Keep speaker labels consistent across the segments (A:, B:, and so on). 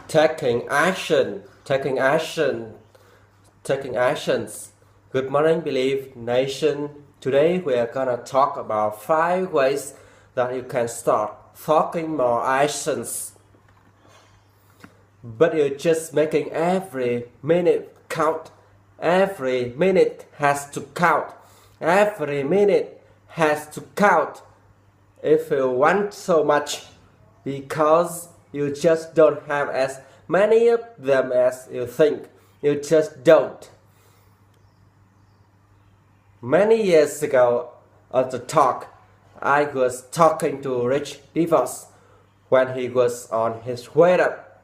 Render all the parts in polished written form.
A: Taking action, taking action, taking actions. Good morning, Believe Nation. Today we are gonna talk about 5 ways that you can start taking more actions. But you're just making every minute count. Every minute has to count. Every minute has to count. If you want so much, because you just don't have as many of them as you think. You just don't. Many years ago on the talk, I was talking to Rich DeVos when he was on his way up.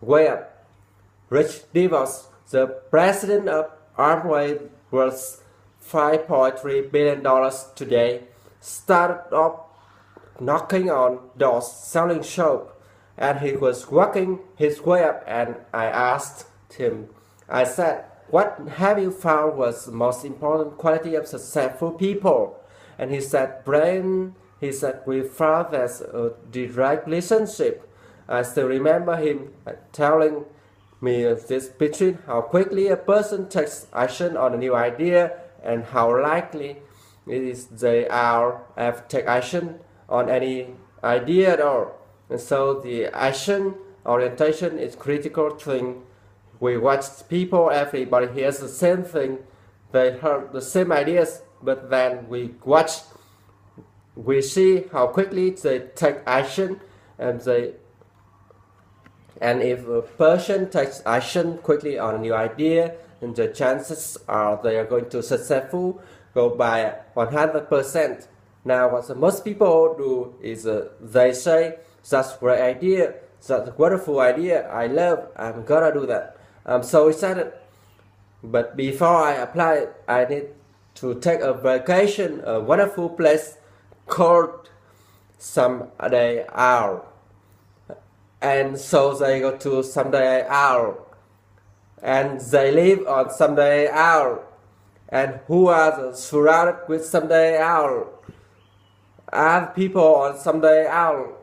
A: Rich DeVos, the president of Amway, worth $5.3 billion today, started off knocking on doors selling soap, and he was working his way up, and I asked him, I said, what have you found was the most important quality of successful people? And he said, Brian, he said, we found there's a direct relationship. I still remember him telling me this between how quickly a person takes action on a new idea and how likely it is they are to take action on any idea at all. And so the action orientation is critical thing. We watch people, everybody hears the same thing, they heard the same ideas, but then we watch, we see how quickly they take action, and if a person takes action quickly on a new idea, then the chances are they are going to successful go by 100%. Now what most people do is they say, that's a great idea, that's a wonderful idea, I love, I'm gonna do that. I'm so excited. But before I apply it, I need to take a vacation, a wonderful place called Someday Isle. And so they go to Someday Isle, and they live on Someday Isle. And who are surrounded with Someday Isle? Are people on Someday Isle.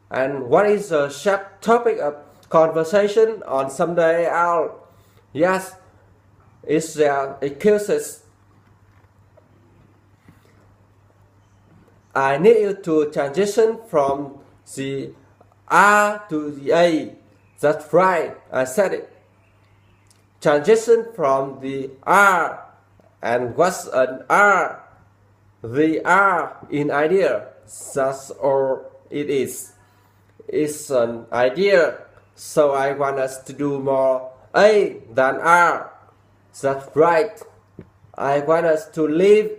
A: And what is the sharp topic of conversation on Someday Isle? Yes, it's their excuses. I need you to transition from the R to the A. That's right, I said it. Transition from the R. And what's an R? The R in idea. That's all it is. It's an idea. So I want us to do more A than R. That's right. I want us to live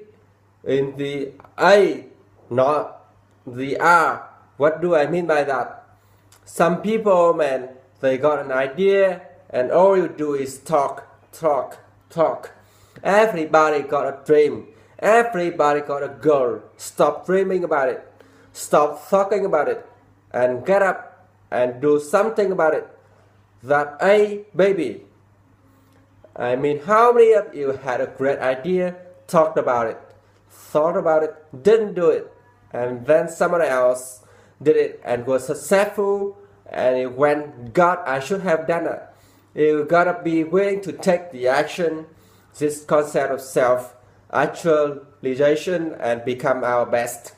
A: in the A, not the R. What do I mean by that? Some people, man, they got an idea and all you do is talk. Everybody got a dream. Everybody got a goal. Stop dreaming about it. Stop talking about it. And get up and do something about it. That A, baby. I mean, how many of you had a great idea, talked about it, thought about it, didn't do it, and then someone else did it and was successful, and you went, God, I should have done it. You gotta be willing to take the action, this concept of self-actualization, and become our best.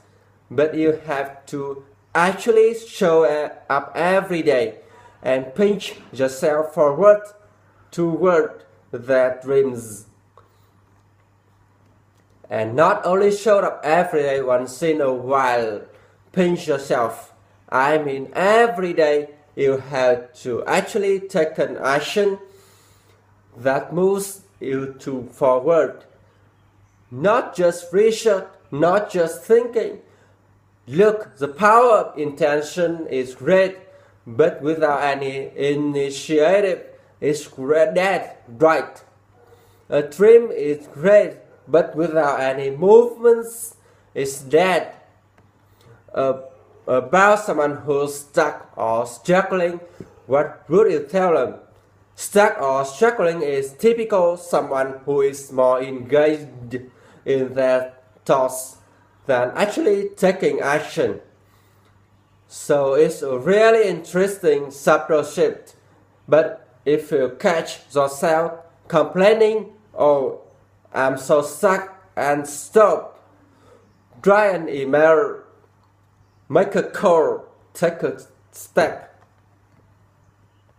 A: But you have to actually show up every day and pinch yourself forward toward their dreams. And not only show up every day, once in a while, pinch yourself. I mean, every day you have to actually take an action that moves you to forward. Not just research, not just thinking. Look, the power of intention is great, but without any initiative, it's dead, right? A dream is great, but without any movements, it's dead. About someone who's stuck or struggling, what would you tell them? Stuck or struggling is typical someone who is more engaged in their thoughts than actually taking action. So it's a really interesting subtle shift. But if you catch yourself complaining, oh, I'm so stuck and stop, write an email, make a call, take a step.